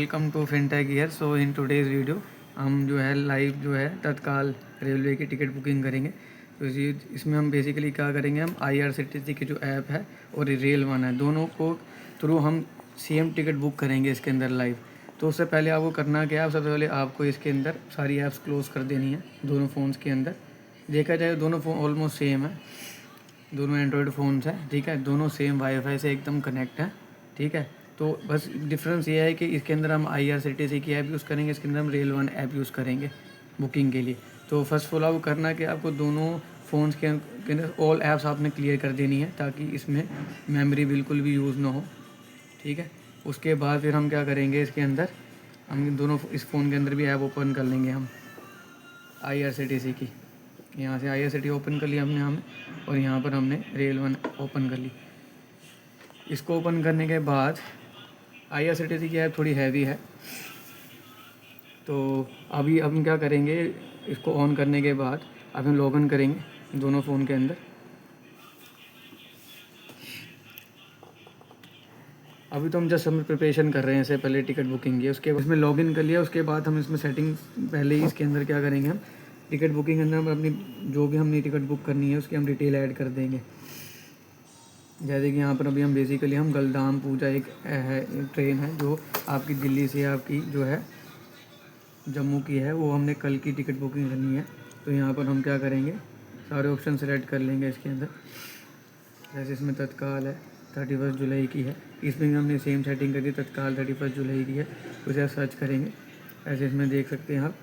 Welcome to fintech year. So in today's video हम जो है लाइव जो है तत्काल रेलवे की टिकट बुकिंग करेंगे। तो इसमें हम बेसिकली क्या करेंगे, हम IRCTC की जो ऐप है और रेल वन है, दोनों को थ्रू हम सेम टिकट बुक करेंगे इसके अंदर लाइव। तो उससे पहले आपको करना क्या है, सबसे पहले आपको इसके अंदर सारी ऐप्स क्लोज़ कर देनी है दोनों फ़ोन्स के अंदर। देखा जाए दोनों फ़ोन ऑलमोस्ट सेम है, दोनों एंड्रॉयड फ़ोन्स हैं, ठीक है, दोनों सेम वाईफाई से एकदम कनेक्ट है, ठीक है। तो बस डिफरेंस ये है कि इसके अंदर हम IRCTC की ऐप यूज़ करेंगे, इसके अंदर हम रेल वन ऐप यूज़ करेंगे बुकिंग के लिए। तो फर्स्ट ऑफ ऑल आपको करना कि आपको दोनों फ़ोन्स के अंदर ऑल ऐप्स आपने क्लियर कर देनी है ताकि इसमें मेमोरी बिल्कुल भी यूज़ ना हो, ठीक है। उसके बाद फिर हम क्या करेंगे, इसके अंदर हम दोनों इस फ़ोन के अंदर भी ऐप ओपन कर लेंगे हम IRCTC की। यहाँ से IRCTC ओपन कर लिया हमने और यहाँ पर हमने रेल वन ओपन कर ली। इसको ओपन करने के बाद IRCTC की ऐप थोड़ी हैवी है, तो अभी हम क्या करेंगे, इसको ऑन करने के बाद अब हम लॉगिन करेंगे दोनों फ़ोन के अंदर। अभी तो हम जस्ट हम प्रिपरेशन कर रहे हैं, इससे पहले टिकट बुकिंग की, उसके बाद इसमें लॉगिन कर लिया। उसके बाद हम इसमें सेटिंग पहले ही इसके अंदर क्या करेंगे, हम टिकट बुकिंग के अंदर हम अपनी जो भी हमने टिकट बुक करनी है उसकी हम डिटेल ऐड कर देंगे। जैसे कि यहाँ पर अभी हम बेसिकली हम गलदाम पूजा एक ट्रेन है जो आपकी दिल्ली से आपकी जो है जम्मू की है, वो हमने कल की टिकट बुकिंग करनी है। तो यहाँ पर हम क्या करेंगे, सारे ऑप्शन सेलेक्ट कर लेंगे इसके अंदर। जैसे इसमें तत्काल है 31 जुलाई की है, इसमें भी हमने सेम सेटिंग करी, तत्काल 31 जुलाई की है, उसे सर्च करेंगे। ऐसे इसमें देख सकते हैं आप,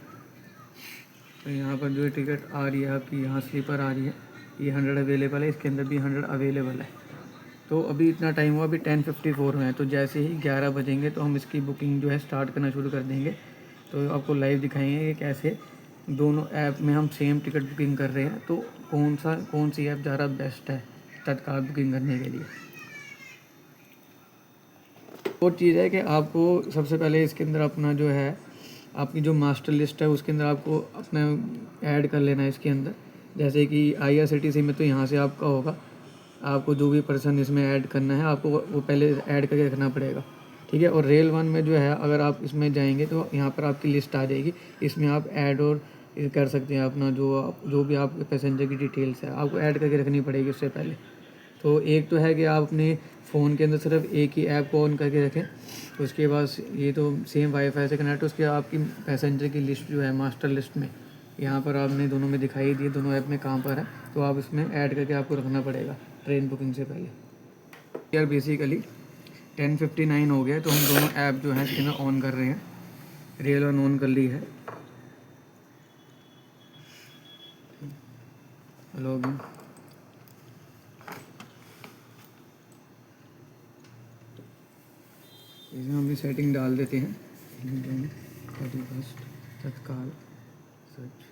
तो यहाँ पर जो टिकट आ रही है आपकी, यहाँ स्लीपर आ रही है, ये 100 अवेलेबल है, इसके अंदर भी 100 अवेलेबल है। तो अभी इतना टाइम हुआ, अभी 10:54 में है, तो जैसे ही 11 बजेंगे तो हम इसकी बुकिंग जो है स्टार्ट करना शुरू कर देंगे। तो आपको लाइव दिखाएंगे कि कैसे दोनों ऐप में हम सेम टिकट बुकिंग कर रहे हैं, तो कौन सी ऐप ज़्यादा बेस्ट है तत्काल बुकिंग करने के लिए। और चीज़ है कि आपको सबसे पहले इसके अंदर अपना जो है आपकी जो मास्टर लिस्ट है उसके अंदर आपको अपना ऐड कर लेना है इसके अंदर। जैसे कि IRCTC में तो यहाँ से आपका होगा, आपको जो भी पर्सन इसमें ऐड करना है आपको वो पहले ऐड करके रखना पड़ेगा, ठीक है। और रेल वन में जो है अगर आप इसमें जाएंगे तो यहाँ पर आपकी लिस्ट आ जाएगी, इसमें आप ऐड और कर सकते हैं अपना जो भी आपके पैसेंजर की डिटेल्स है आपको ऐड करके रखनी पड़ेगी उससे पहले। तो एक तो है कि आप अपने फ़ोन के अंदर सिर्फ एक ही ऐप को ऑन करके रखें, उसके बाद ये तो सेम वाईफाई से कनेक्ट, उसके आपकी पैसेंजर की लिस्ट जो है मास्टर लिस्ट में यहाँ पर आपने दोनों में दिखाई दी, दोनों ऐप में कहाँ पर है, तो आप इसमें ऐड करके आपको रखना पड़ेगा ट्रेन बुकिंग से पहले। यार बेसिकली 10:59 हो गया, तो हम दोनों ऐप जो हैं इसके अंदर ऑन कर रहे हैं। रेल वन ऑन कर ली है, लॉगिन। इसमें हम भी सेटिंग डाल देते हैं 31 तत्काल सर्च।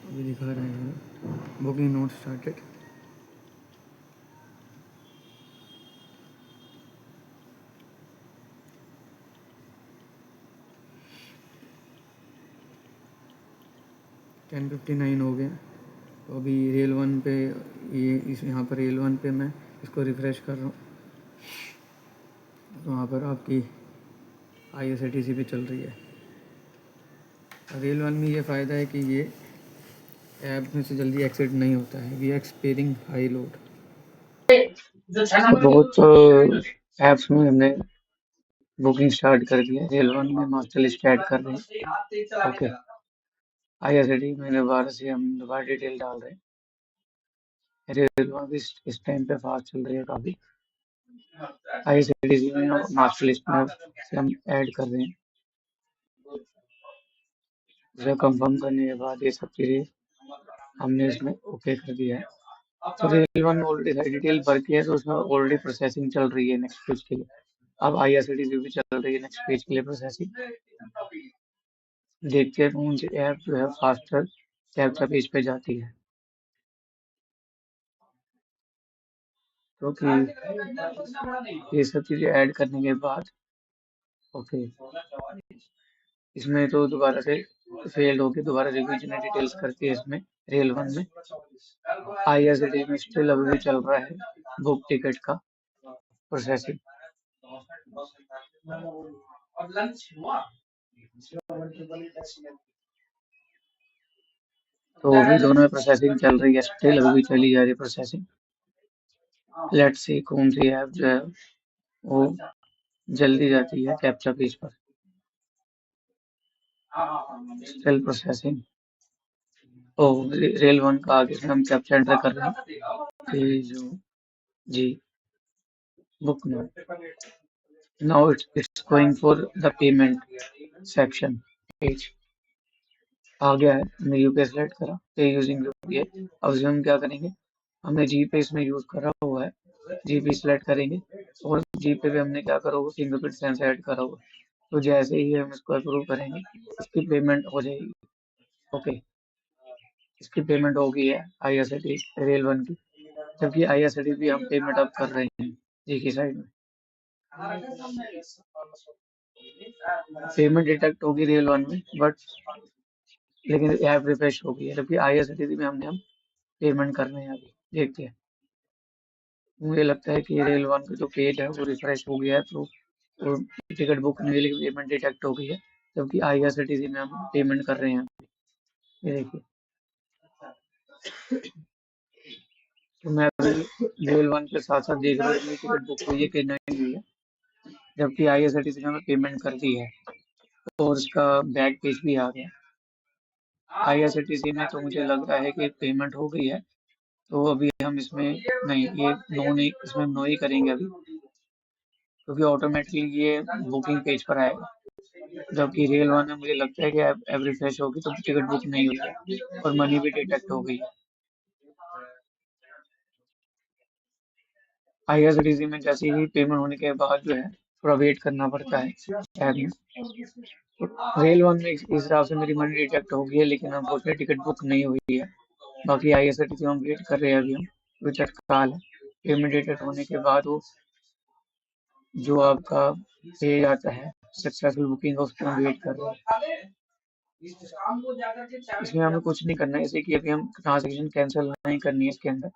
अभी दिखा रहे हैं बुकिंग नोट स्टार्टेड। टेन 59 हो गया, तो अभी रेल वन पे यहाँ पर रेल वन पे मैं इसको रिफ़्रेश कर रहा हूँ, तो वहाँ पर आपकी IRCTC पे चल रही है। रेल वन में ये फ़ायदा है कि ये ऐप में से जल्दी एक्सेट नहीं होता है, वी एक्सपेरिंग हाई लोड। बहुत ऐप्स में हमने बुकिंग स्टार्ट कर दी है, रेल वन में मास्टर लिस्ट ऐड कर रहे हैं। ओके, IRCTC में दोबारा से हम दोबारा डिटेल डाल रहे हैं। रेल वन भी इस टाइम पे फास्ट चल रही है काफ़ी। IRCTC में मास्टर लिस्ट में से हम ऐड कर रहे हैं। उसे कंफर्म करने के बाद ये सब चीज़ें हमने इसमें ओके कर दिया है। तो रेल वन में ऑलरेडी डिटेल भर के है, तो उसमें ऑलरेडी प्रोसेसिंग चल रही है नेक्स्ट पेज के लिए। अब IRCTC भी चल रही है नेक्स्ट पेज के लिए प्रोसेसिंग। देखते हैं कौन सी ऐप जो है फास्टर कैप्चा पेज पे जाती है। क्योंकि ये सब चीज़ें ऐड करने के बाद ओके, इसमें तो दोबारा से फेल्ड होके दोबारा रिविजन डिटेल्स करके इसमें रेल वन में IRCTC में स्टिल अभी भी चल रहा है। बुक टिकट का प्रोसेसिंग। तो अभी दोनों में प्रोसेसिंग चल रही है, स्टिल अभी भी चली जा रही है प्रोसेसिंग। लेट्स सी कौन सी ऐप जो है वो जल्दी जाती है कैप्चा पेज पर। Still processing. ओ रेल वन का आगे से हम कैप्चा एंटर कर रहे हैं कि जो जी बुक नो। Now it's going for the payment section page. आ गया है, हमने यूपीआई सेलेक्ट करा, पे यूजिंग यूपीआई। अब इसमें हम क्या करेंगे, हमने जीपे इसमें यूज करा हुआ है, जीपे सेलेक्ट करेंगे और जीपे पे हमने क्या करा होगा, फिंगरप्रिंट सेंसर ऐड करा होगा। तो जैसे ही हम इसको अप्रूव करेंगे इसकी पेमेंट हो जाएगी। ओके, इसकी पेमेंट हो गई है आईआरसीटी रेल वन की, जबकि आईआरसीटी भी हम पेमेंट अब कर रहे हैं जी की साइड में। पेमेंट डिटेक्ट होगी रेल वन में, बट लेकिन ऐप रिफ्रेश हो गई है, जबकि आईआरसीटी में हम पेमेंट कर रहे हैं अभी। देखते हैं, मुझे लगता है कि रेल वन का जो पेज है वो रिफ्रेश हो गया है, तो टिकट बुक नहीं हुई लेकिन पेमेंट डिटेक्ट हो गई है, जबकि आईआरसीटीसी में हम पेमेंट कर रहे हैं। ये देखिए, तो मैं अभी रेल वन के साथ साथ देख रहा हूँ कि टिकट बुक हुई है कि नहीं हुई है, जबकि आईआरसीटीसी में हमें पेमेंट कर दी है और उसका बैक पेज भी आ गया। आईआरसीटीसी में तो मुझे लग रहा है कि पेमेंट हो गई है, तो अभी हम इसमें नहीं, ये नो नहीं, इसमें नो ही करेंगे अभी, क्योंकि ऑटोमेटिकली ये बुकिंग पेज पर आएगा। जबकि रेल वन में मुझे लगता है कि ऐप रिफ्रेश होगी तो टिकट बुक नहीं हुई है और मनी भी डिटेक्ट हो गई है। आईआरसीटीसी में जैसे ही पेमेंट होने के बाद जो है थोड़ा वेट करना पड़ता है ऐप में। रेल वन में इस हिसाब से मेरी मनी डिटेक्ट हो गई है, लेकिन अनफॉर्चुनेटली टिकट बुक नहीं हुई है। बाकी आईआरसीटीसी में हम वेट कर रहे हैं अभी, हम अभी तत्काल है। पेमेंट डिटेक्ट होने के बाद वो जो आपका पेज आता है सक्सेसफुल बुकिंग का, उसको हम वेट कर रहे हैं। इसमें हमें कुछ नहीं करना है, जैसे कि अभी हम ट्रांजेक्शन कैंसिल नहीं करनी है इसके अंदर।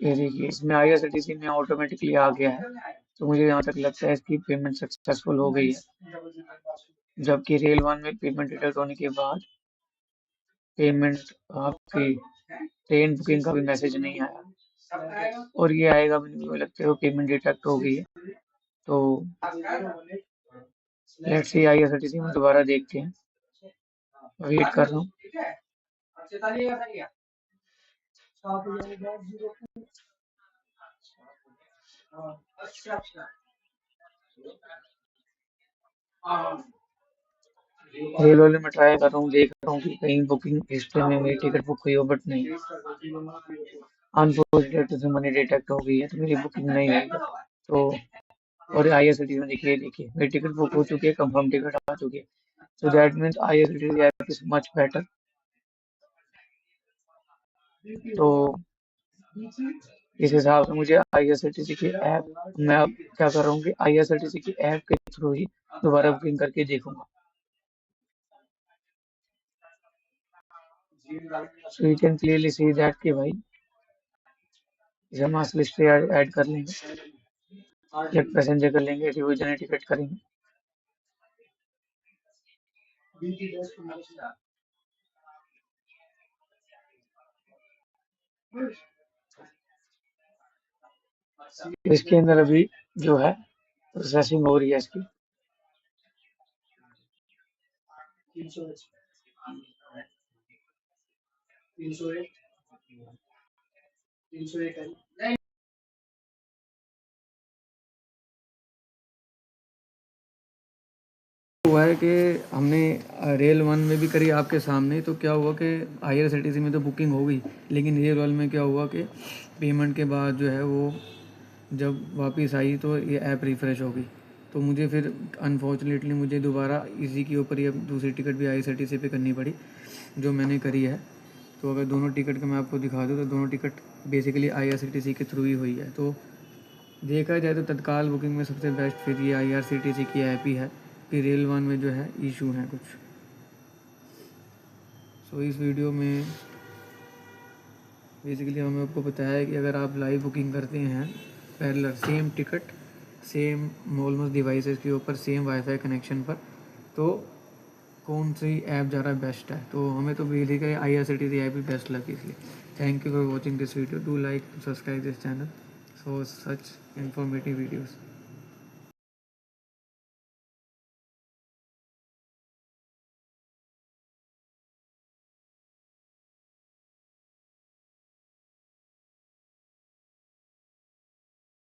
ये देखिए, इसमें आईआरसीटीसी में ऑटोमेटिकली आ गया है, तो मुझे यहाँ तक लगता है इसकी पेमेंट सक्सेसफुल हो गई है। जबकि रेल वन में पेमेंट डिटेक्ट होने के बाद पेमेंट आपकी ट्रेन बुकिंग का भी मैसेज नहीं आया, और ये आएगा, मुझे लगता है वो पेमेंट डिटेक्ट हो गई है। तो लेट्स सी आईआरसीटीसी में दोबारा देखते हैं, वेट कर रहा हूँ। रेल वाले में ट्राई कर रहा हूँ, देख रहा हूँ कि कहीं बुकिंग हिस्ट्री में मेरी टिकट बुक हुई हो, बट नहीं। अनफॉर्चुनेटली मनी डिटेक्ट हो गई है, तो मेरी बुकिंग नहीं हुई है। तो और आईआरसीटीसी में देखिए मेरी टिकट बुक हो चुकी है, कंफर्म टिकट आ चुकी है। So that means IRCTC app is much better. तो इस हिसाब से मुझे IRCTC की ऐप, मैं अब क्या कर रहा हूँ कि IRCTC की ऐप के थ्रू ही दोबारा बुकिंग करके देखूंगा। So you can clearly see that कि भाई इसे हम लिस्ट पे ऐड कर लेंगे, एक पैसेंजर कर लेंगे, रिविजन टिकट करेंगे। इसके अंदर अभी जो है प्रोसेसिंग हो रही है इसकी। हुआ है कि हमने रेल वन में भी करी आपके सामने, तो क्या हुआ कि आईआरसीटीसी में तो बुकिंग हो गई, लेकिन रेल वन में क्या हुआ कि पेमेंट के बाद जो है वो जब वापस आई तो ये ऐप रिफ़्रेश हो गई। तो मुझे फिर अनफॉर्चुनेटली मुझे दोबारा इसी के ऊपर ही अब दूसरी टिकट भी आईआरसीटीसी पे करनी पड़ी, जो मैंने करी है। तो अगर दोनों टिकट का मैं आपको दिखा दूँ तो दोनों टिकट बेसिकली आईआरसीटीसी के थ्रू ही हुई है। तो देखा जाए तो तत्काल बुकिंग में सबसे बेस्ट फिर ये आईआरसीटीसी की ऐप ही है, फिर रेल वन में जो है इशू है कुछ। सो इस वीडियो में बेसिकली हमें आपको बताया है कि अगर आप लाइव बुकिंग करते हैं parallel same ticket same almost devices के ऊपर सेम वाईफाई कनेक्शन पर, तो कौन सी ऐप ज़्यादा बेस्ट है। तो हमें तो बेसिकली IRCTC ऐप ही बेस्ट लगी, इसलिए thank you for watching this video. Do like subscribe this channel for such informative videos.